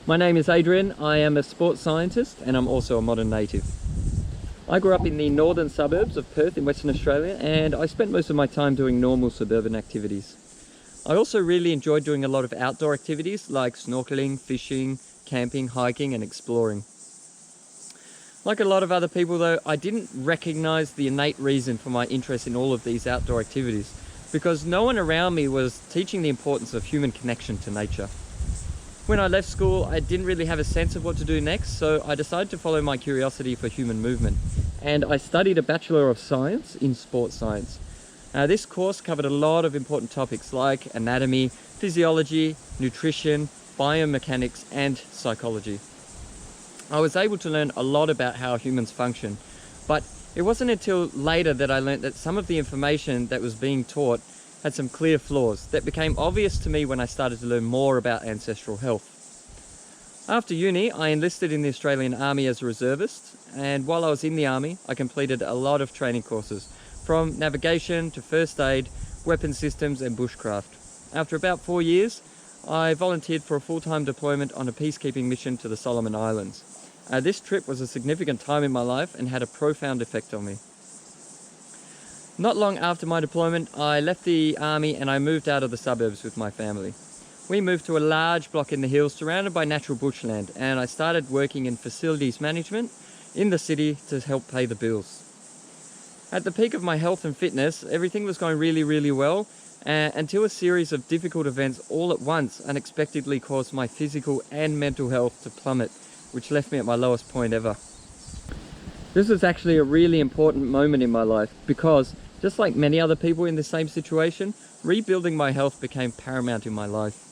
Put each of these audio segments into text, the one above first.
My name is Adrian. I am a sports scientist and I'm also a modern native. I grew up in the northern suburbs of Perth in Western Australia, and I spent most of my time doing normal suburban activities. I also really enjoyed doing a lot of outdoor activities like snorkeling, fishing, camping, hiking and exploring. Like a lot of other people though, I didn't recognize the innate reason for my interest in all of these outdoor activities because no one around me was teaching the importance of human connection to nature. When I left school, I didn't really have a sense of what to do next, so I decided to follow my curiosity for human movement. And I studied a Bachelor of Science in Sports Science. This course covered a lot of important topics like anatomy, physiology, nutrition, biomechanics, and psychology. I was able to learn a lot about how humans function, but it wasn't until later that I learned that some of the information that was being taught had some clear flaws that became obvious to me when I started to learn more about ancestral health. After uni, I enlisted in the Australian Army as a reservist, and while I was in the Army, I completed a lot of training courses, from navigation to first aid, weapon systems and bushcraft. After about 4 years, I volunteered for a full-time deployment on a peacekeeping mission to the Solomon Islands. This trip was a significant time in my life and had a profound effect on me. Not long after my deployment, I left the Army and I moved out of the suburbs with my family. We moved to a large block in the hills surrounded by natural bushland, and I started working in facilities management in the city to help pay the bills. At the peak of my health and fitness, everything was going really well until a series of difficult events all at once unexpectedly caused my physical and mental health to plummet, which left me at my lowest point ever. This was actually a really important moment in my life because, just like many other people in the same situation, rebuilding my health became paramount in my life.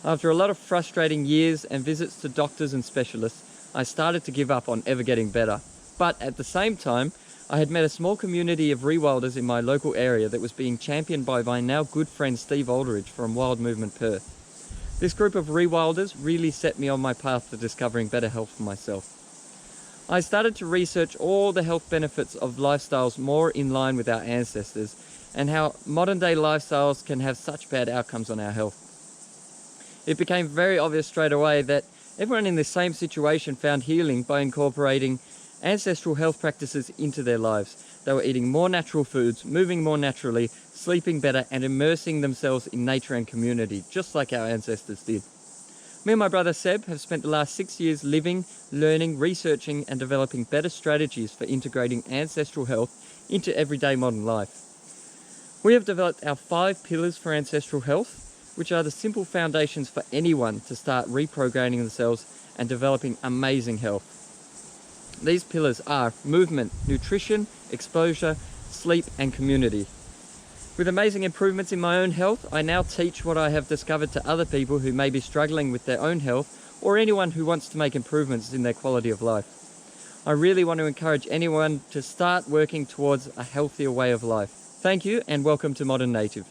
After a lot of frustrating years and visits to doctors and specialists, I started to give up on ever getting better. But at the same time, I had met a small community of rewilders in my local area that was being championed by my now good friend Steve Aldridge from Wild Movement Perth. This group of rewilders really set me on my path to discovering better health for myself. I started to research all the health benefits of lifestyles more in line with our ancestors and how modern day lifestyles can have such bad outcomes on our health. It became very obvious straight away that everyone in the same situation found healing by incorporating ancestral health practices into their lives. They were eating more natural foods, moving more naturally, sleeping better and immersing themselves in nature and community, just like our ancestors did. Me and my brother Seb have spent the last 6 years living, learning, researching and developing better strategies for integrating ancestral health into everyday modern life. We have developed our 5 pillars for ancestral health, which are the simple foundations for anyone to start reprogramming themselves and developing amazing health. These pillars are movement, nutrition, exposure, sleep and community. With amazing improvements in my own health, I now teach what I have discovered to other people who may be struggling with their own health or anyone who wants to make improvements in their quality of life. I really want to encourage anyone to start working towards a healthier way of life. Thank you and welcome to Modern Native.